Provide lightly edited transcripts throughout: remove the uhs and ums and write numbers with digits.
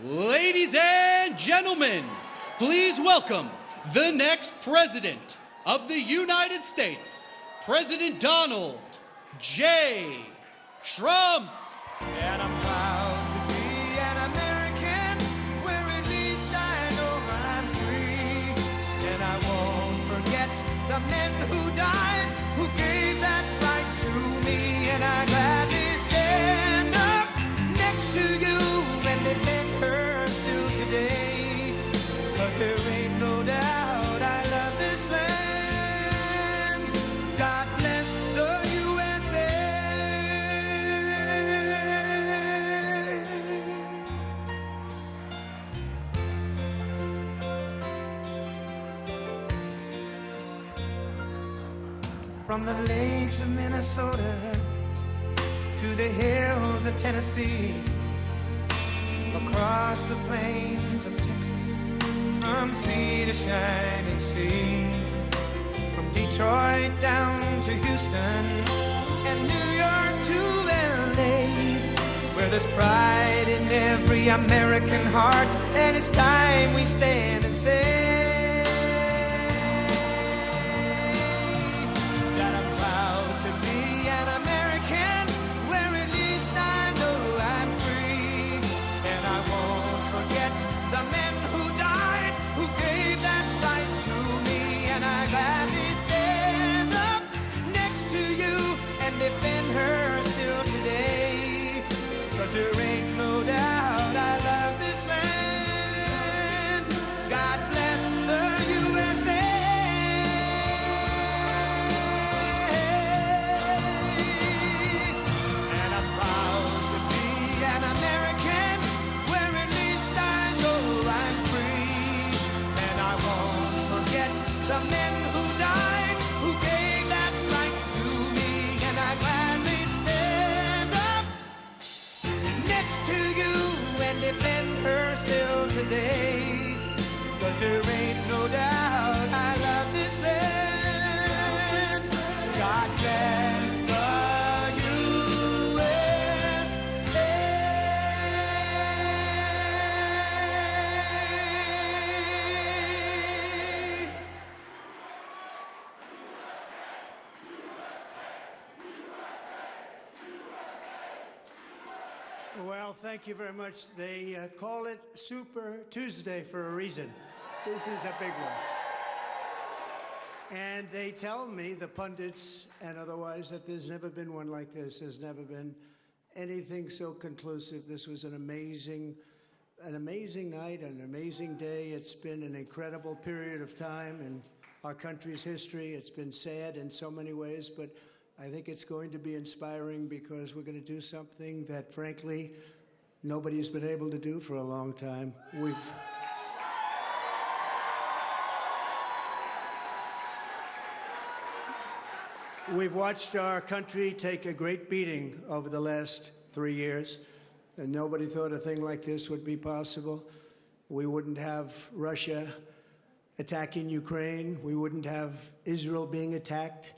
Ladies and gentlemen, please welcome the next president of the United States, President Donald J. Trump. And I'm proud to be an American, where at least I know I'm free. And I won't forget the men who died, who gave that right to me. And I gladly stand up next to you and defend her still today. 'Cause there ain't no doubt I love this land. God bless the USA. From the lakes of Minnesota to the hills of Tennessee, across the plains of Texas, from sea to shining sea, from Detroit down to Houston and New York to LA, where there's pride in every American heart, and it's time we stand and say that I'm proud to be an American, where at least I know I'm free. And I won't forget the men who died, who gave that right to me. And I gladly stand up next to you and defend her still today. 'Cause there ain't no doubt I love this land. God bless the USA. And I'm proud to be an American, where at least I know I'm free. And I won't forget the men who died, who gave that right to me. And I gladly stand up next to you and defend her still today. 'Cause there ain't no doubt I love this land. God bless the USA. Well, thank you very much. They call it Super Tuesday for a reason. This is a big one. And they tell me, the pundits and otherwise, that there's never been one like this. There's never been anything so conclusive. This was an amazing night, an amazing day. It's been an incredible period of time in our country's history. It's been sad in so many ways, but I think it's going to be inspiring, because we're going to do something that, frankly, nobody's been able to do for a long time. We've watched our country take a great beating over the last 3 years, and nobody thought a thing like this would be possible. We wouldn't have Russia attacking Ukraine. We wouldn't have Israel being attacked.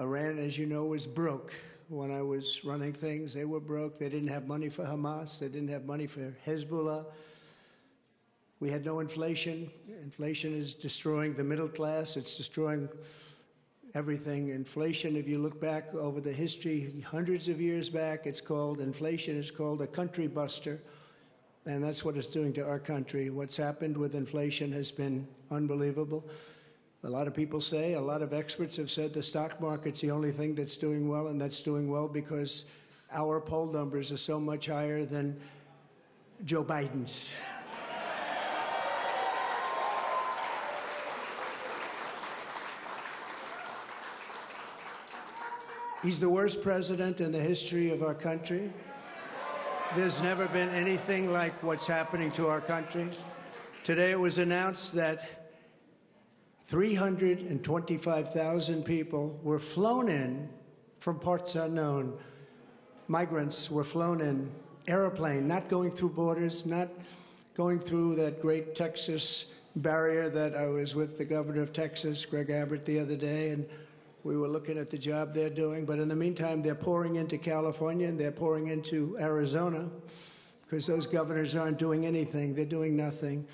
Iran, as you know, was broke. When I was running things, they were broke. They didn't have money for Hamas. They didn't have money for Hezbollah. We had no inflation. Inflation is destroying the middle class. It's destroying everything. Inflation, if you look back over the history, hundreds of years back, inflation is called a country buster. And that's what it's doing to our country. What's happened with inflation has been unbelievable. A lot of people say, a lot of experts have said the stock market's the only thing that's doing well, and that's doing well because our poll numbers are so much higher than Joe Biden's. He's the worst president in the history of our country. There's never been anything like what's happening to our country. Today it was announced that 325,000 people were flown in from parts unknown. Migrants were flown in, airplane, not going through borders, not going through that great Texas barrier that I was with the governor of Texas, Greg Abbott, the other day, and we were looking at the job they're doing. But in the meantime, they're pouring into California and they're pouring into Arizona, because those governors aren't doing anything. They're doing nothing.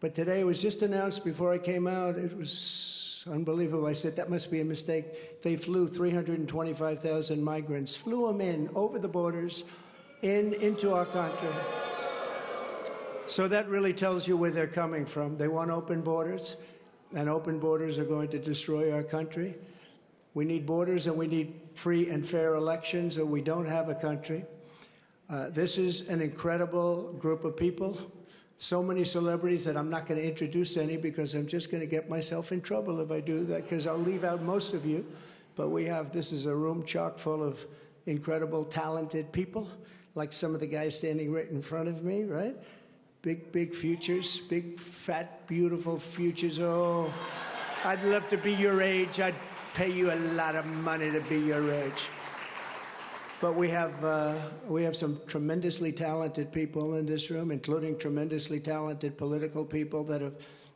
But today it was just announced before I came out. It was unbelievable. I said, that must be a mistake. They flew 325,000 migrants, flew them in over the borders, into our country. So that really tells you where they're coming from. They want open borders, and open borders are going to destroy our country. We need borders, and we need free and fair elections, or we don't have a country. This is an incredible group of people. So many celebrities that I'm not going to introduce any, because I'm just going to get myself in trouble if I do that, because I'll leave out most of you. But this is a room chock full of incredible, talented people, like some of the guys standing right in front of me, right? Big, big futures, big, fat, beautiful futures. Oh, I'd love to be your age. I'd pay you a lot of money to be your age. But we have some tremendously talented people in this room, including tremendously talented political people that have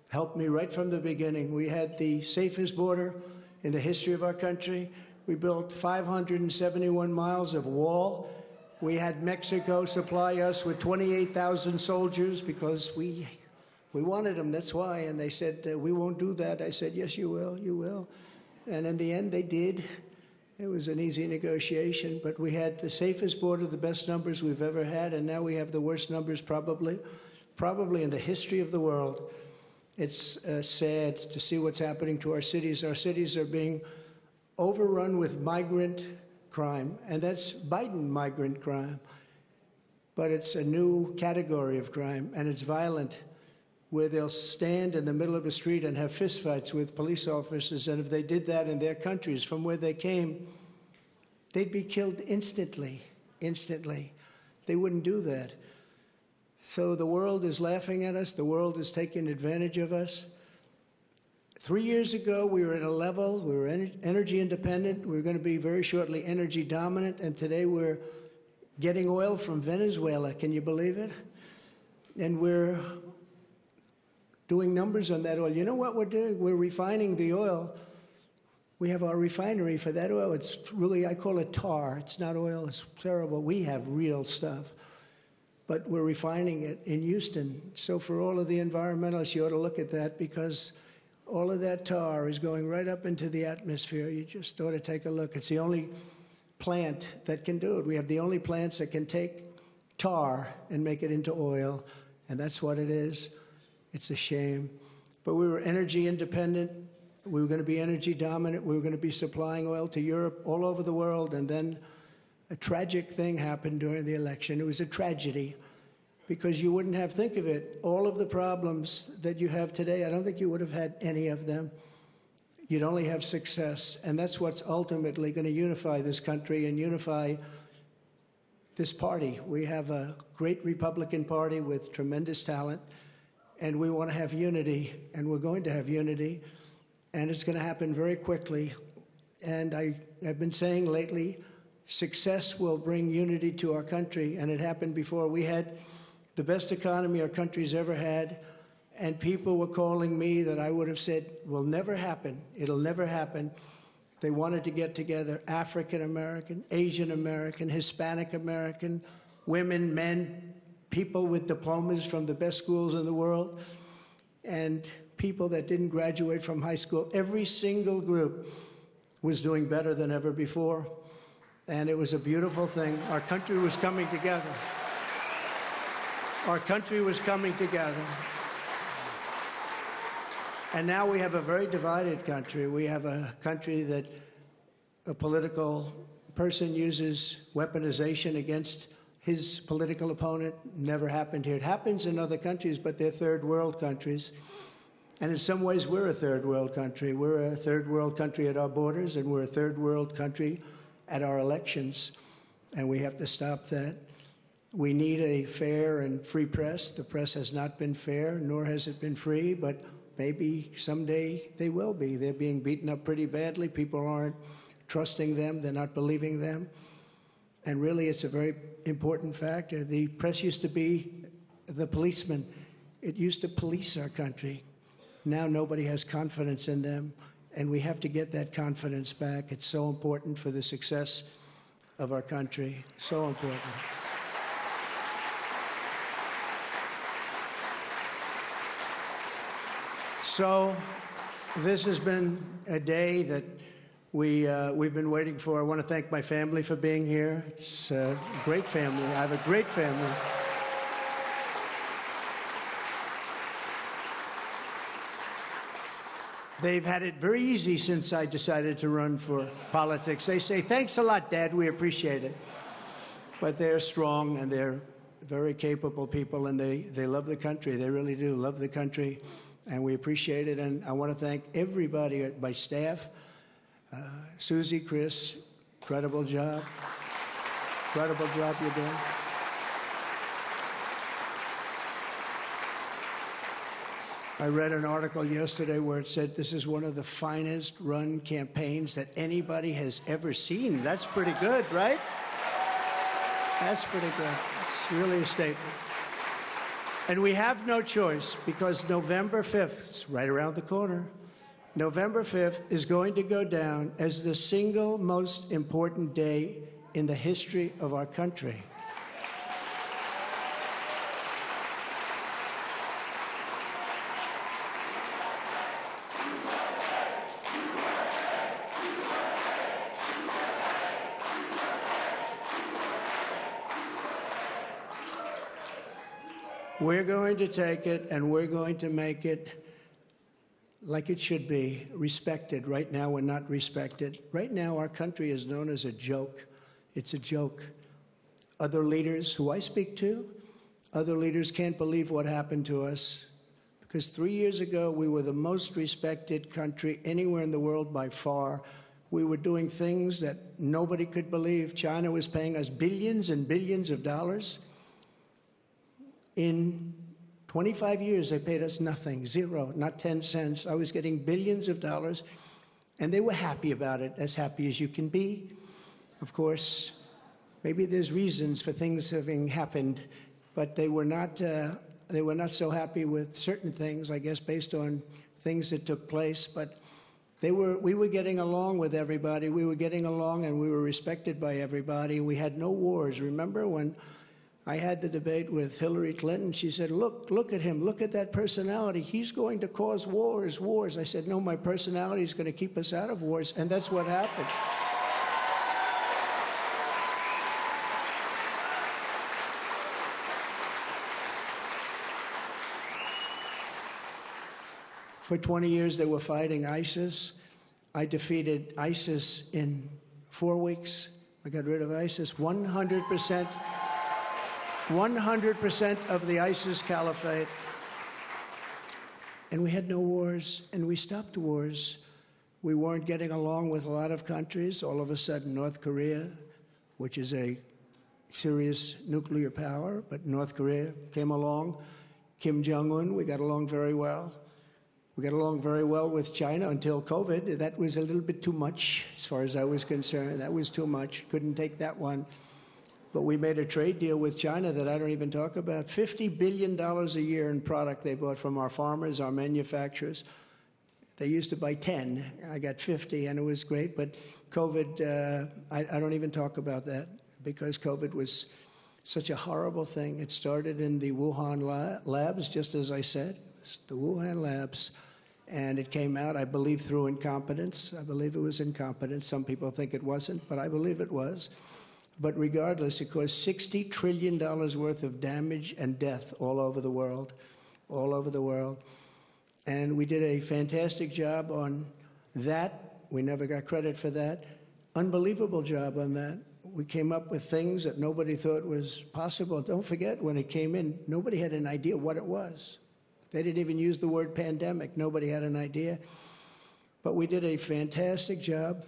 helped me right from the beginning. We had the safest border in the history of our country. We built 571 miles of wall. We had Mexico supply us with 28,000 soldiers because we wanted them, that's why. And they said, we won't do that. I said, yes, you will, you will. And in the end, they did. It was an easy negotiation, but we had the safest border, the best numbers we've ever had, and now we have the worst numbers probably in the history of the world. It's sad to see what's happening to our cities. Our cities are being overrun with migrant crime, and that's Biden migrant crime. But it's a new category of crime, and it's violent, where they'll stand in the middle of a street and have fistfights with police officers, and if they did that in their countries from where they came, they'd be killed instantly. They wouldn't do that. So the world is laughing at us. The world is taking advantage of us. 3 years ago, we were at a level, we were energy independent. We were going to be very shortly energy dominant, and today we're getting oil from Venezuela. Can you believe it? And we're doing numbers on that oil. You know what we're doing? We're refining the oil. We have our refinery for that oil. It's really, I call it tar. It's not oil. It's terrible. We have real stuff. But we're refining it in Houston. So for all of the environmentalists, you ought to look at that, because all of that tar is going right up into the atmosphere. You just ought to take a look. It's the only plant that can do it. We have the only plants that can take tar and make it into oil, and that's what it is. It's a shame. But we were energy independent. We were going to be energy dominant. We were going to be supplying oil to Europe, all over the world. And then a tragic thing happened during the election. It was a tragedy, because you wouldn't have, think of it, all of the problems that you have today, I don't think you would have had any of them. You'd only have success. And that's what's ultimately going to unify this country and unify this party. We have a great Republican Party with tremendous talent. And we want to have unity, and we're going to have unity, and it's going to happen very quickly. And I have been saying lately, success will bring unity to our country, and it happened before. We had the best economy our country's ever had, and people were calling me that I would have said will never happen. It'll never happen. They wanted to get together, African American, Asian American, Hispanic American, women, men, people with diplomas from the best schools in the world, and people that didn't graduate from high school. Every single group was doing better than ever before, and it was a beautiful thing. Our country was coming together. Our country was coming together. And now we have a very divided country. We have a country that a political person uses weaponization against his political opponent. Never happened here. It happens in other countries, but they're third world countries. And in some ways, we're a third world country. We're a third world country at our borders, and we're a third world country at our elections. And we have to stop that. We need a fair and free press. The press has not been fair, nor has it been free, but maybe someday they will be. They're being beaten up pretty badly. People aren't trusting them. They're not believing them. And really, it's a very important factor. The press used to be the policeman. It used to police our country. Now nobody has confidence in them, and we have to get that confidence back. It's so important for the success of our country. So important. So this has been a day that we've been waiting for. I want to thank my family for being here. It's a great family. I have a great family. They've had it very easy since I decided to run for politics. They say, thanks a lot, Dad, we appreciate it. But they're strong and they're very capable people, and they love the country. They really do love the country, and we appreciate it. And I want to thank everybody, my staff, Susie, Chris, incredible job. Incredible job you're doing. I read an article yesterday where it said this is one of the finest run campaigns that anybody has ever seen. That's pretty good, right? That's pretty good. It's really a statement. And we have no choice, because November 5th, it's right around the corner, November 5th is going to go down as the single most important day in the history of our country. We're going to take it and we're going to make it like it should be, respected. Right now, we're not respected. Right now, our country is known as a joke. It's a joke. Other leaders who I speak to, other leaders can't believe what happened to us, because 3 years ago, we were the most respected country anywhere in the world by far. We were doing things that nobody could believe. China was paying us billions and billions of dollars. In 25 years, they paid us nothing, zero, not 10 cents. I was getting billions of dollars, and they were happy about it, as happy as you can be. Of course, maybe there's reasons for things having happened, but they were not so happy with certain things, I guess, based on things that took place. But we were getting along with everybody. We were getting along, and we were respected by everybody. We had no wars. Remember when I had the debate with Hillary Clinton? She said, look at him, look at that personality. He's going to cause wars. I said, no, my personality is going to keep us out of wars, and that's what happened. For 20 years, they were fighting ISIS. I defeated ISIS in 4 weeks. I got rid of ISIS 100%. 100% of the ISIS caliphate. And we had no wars, and we stopped wars. We weren't getting along with a lot of countries. All of a sudden, North Korea, which is a serious nuclear power, but North Korea came along. Kim Jong-un, we got along very well. We got along very well with China until COVID. That was a little bit too much, as far as I was concerned. That was too much. Couldn't take that one. But we made a trade deal with China that I don't even talk about. $50 billion a year in product they bought from our farmers, our manufacturers. They used to buy 10. I got 50, and it was great. But COVID, I don't even talk about that, because COVID was such a horrible thing. It started in the Wuhan labs, just as I said, the Wuhan labs. And it came out, I believe, through incompetence. I believe it was incompetence. Some people think it wasn't, but I believe it was. But regardless, it caused $60 trillion worth of damage and death all over the world, all over the world. And we did a fantastic job on that. We never got credit for that. Unbelievable job on that. We came up with things that nobody thought was possible. Don't forget, when it came in, nobody had an idea what it was. They didn't even use the word pandemic. Nobody had an idea. But we did a fantastic job.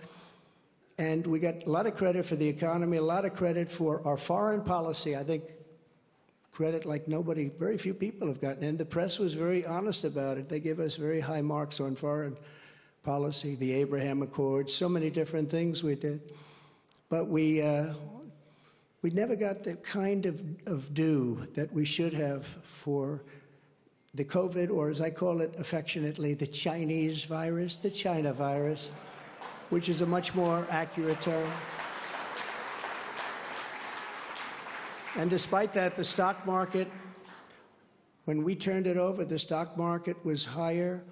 And we got a lot of credit for the economy, a lot of credit for our foreign policy. I think credit like nobody, very few people have gotten. And the press was very honest about it. They gave us very high marks on foreign policy, the Abraham Accords, so many different things we did. But we never got the kind of due that we should have for the COVID, or as I call it affectionately, the Chinese virus, the China virus, which is a much more accurate term. And despite that, the stock market, when we turned it over, the stock market was higher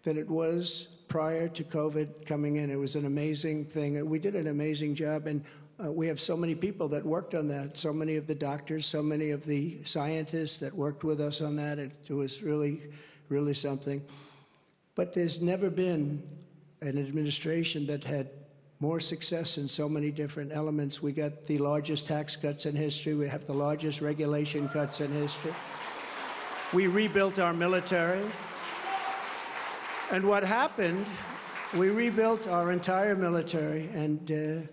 than it was prior to COVID coming in. It was an amazing thing. We did an amazing job, and we have so many people that worked on that, so many of the doctors, so many of the scientists that worked with us on that. It was really, really something. But there's never been an administration that had more success in so many different elements. We got the largest tax cuts in history. We have the largest regulation cuts in history. We rebuilt our military. And what happened, we rebuilt our entire military, and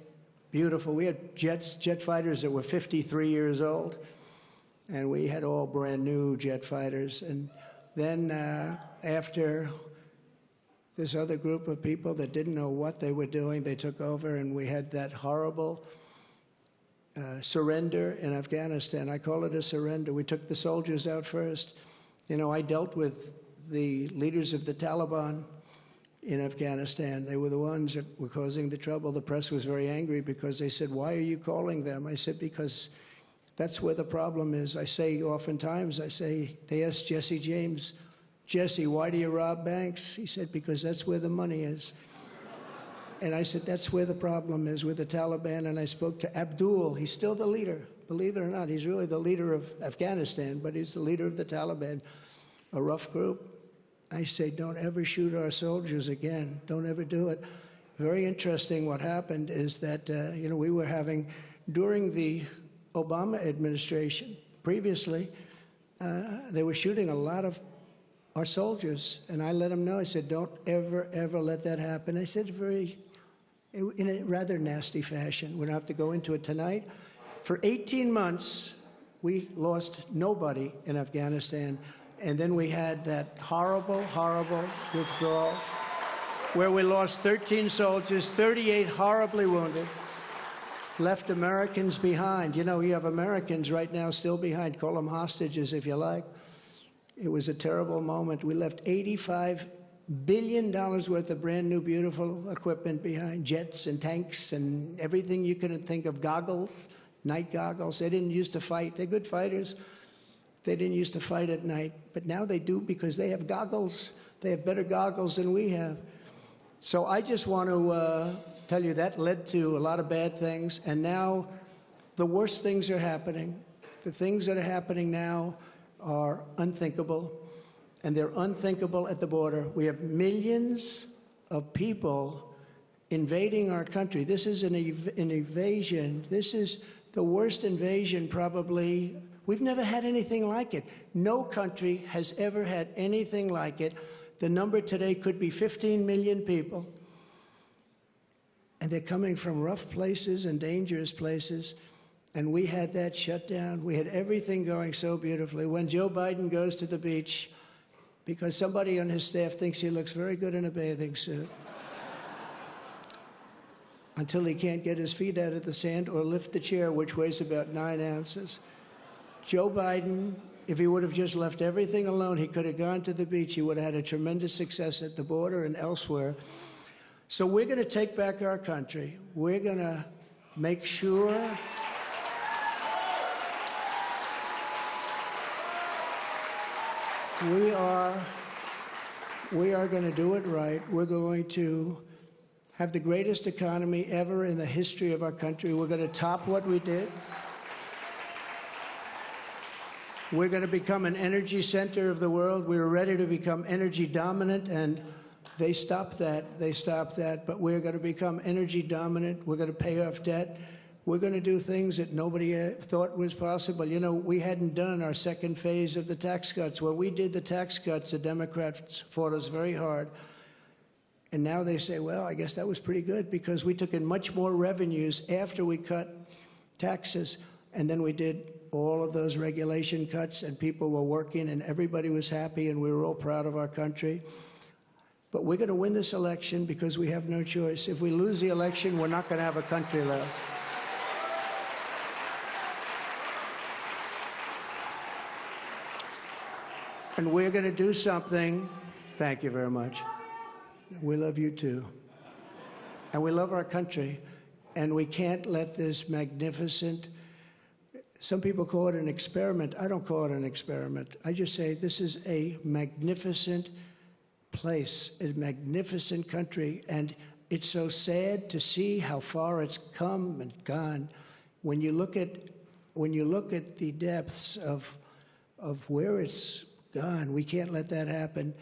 beautiful. We had jet fighters that were 53 years old, and we had all brand new jet fighters. And then after this other group of people that didn't know what they were doing, they took over, and we had that horrible surrender in Afghanistan. I call it a surrender. We took the soldiers out first. You know, I dealt with the leaders of the Taliban in Afghanistan. They were the ones that were causing the trouble. The press was very angry because they said, "Why are you calling them?" I said, "Because that's where the problem is." I say oftentimes, they asked Jesse James, "Jesse, why do you rob banks?" He said, "Because that's where the money is." And I said, that's where the problem is with the Taliban. And I spoke to Abdul. He's still the leader. Believe it or not, he's really the leader of Afghanistan, but he's the leader of the Taliban, a rough group. I say, don't ever shoot our soldiers again. Don't ever do it. Very interesting what happened is that, we were having, during the Obama administration, previously, they were shooting a lot of our soldiers. And I let them know, I said, don't ever, ever let that happen. I said in a rather nasty fashion. We don't have to go into it tonight. For 18 months, we lost nobody in Afghanistan. And then we had that horrible, horrible withdrawal where we lost 13 soldiers, 38 horribly wounded, left Americans behind. You know, you have Americans right now still behind. Call them hostages if you like. It was a terrible moment. We left $85 billion worth of brand new, beautiful equipment behind, jets and tanks and everything you couldn't think of, goggles, night goggles. They didn't used to fight. They're good fighters. They didn't used to fight at night, but now they do because they have goggles. They have better goggles than we have. So I just want to tell you that led to a lot of bad things, and now the worst things are happening. The things that are happening now are unthinkable, and they're unthinkable at the border. We have millions of people invading our country. This is an invasion. This is the worst invasion probably. We've never had anything like it. No country has ever had anything like it. The number today could be 15 million people. And they're coming from rough places and dangerous places. And we had that shut down. We had everything going so beautifully. When Joe Biden goes to the beach, because somebody on his staff thinks he looks very good in a bathing suit, until he can't get his feet out of the sand or lift the chair, which weighs about 9 ounces. Joe Biden, if he would have just left everything alone, he could have gone to the beach. He would have had a tremendous success at the border and elsewhere. So we're going to take back our country. We're going to make sure we are going to do it right. We're going to have the greatest economy ever in the history of our country. We're going to top what we did. We're going to become an energy center of the world. We were ready to become energy dominant, and they stopped that. They stopped that. But we're going to become energy dominant. We're going to pay off debt. We're going to do things that nobody thought was possible. You know, we hadn't done our second phase of the tax cuts. When we did the tax cuts, the Democrats fought us very hard. And now they say, well, I guess that was pretty good because we took in much more revenues after we cut taxes. And then we did all of those regulation cuts, and people were working, and everybody was happy, and we were all proud of our country. But we're going to win this election because we have no choice. If we lose the election, we're not going to have a country left. And we're going to do something. Thank you very much. We love you too. And we love our country. And we can't let this magnificent, some people call it an experiment. I don't call it an experiment. I just say this is a magnificent place, a magnificent country, and it's so sad to see how far it's come and gone. When you look at the depths of where it's gone, we can't let that happen.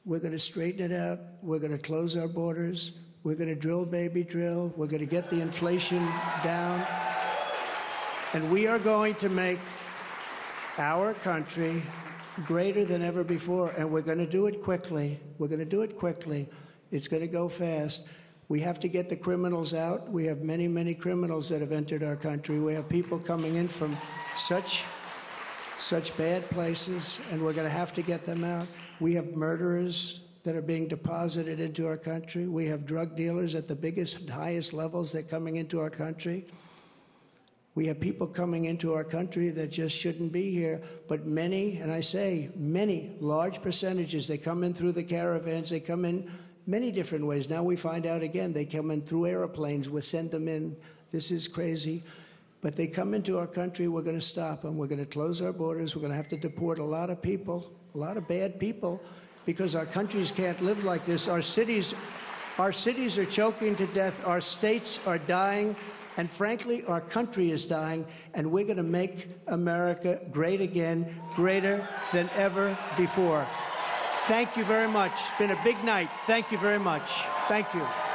We're going to straighten it out. We're going to close our borders. We're going to drill, baby, drill. We're going to get the inflation down. And we are going to make our country greater than ever before. And we're going to do it quickly. We're going to do it quickly. It's going to go fast. We have to get the criminals out. We have many, many criminals that have entered our country. We have people coming in from such bad places, and we're going to have to get them out. We have murderers that are being deposited into our country. We have drug dealers at the biggest and highest levels that are coming into our country. We have people coming into our country that just shouldn't be here. But many, and I say many, large percentages, they come in through the caravans. They come in many different ways. Now we find out again, they come in through airplanes. We send them in. This is crazy. But they come into our country. We're going to stop them. We're going to close our borders. We're going to have to deport a lot of people, a lot of bad people, because our countries can't live like this. Our cities are choking to death. Our states are dying. And frankly, our country is dying. And we're going to make America great again, greater than ever before. Thank you very much. It's been a big night. Thank you very much. Thank you.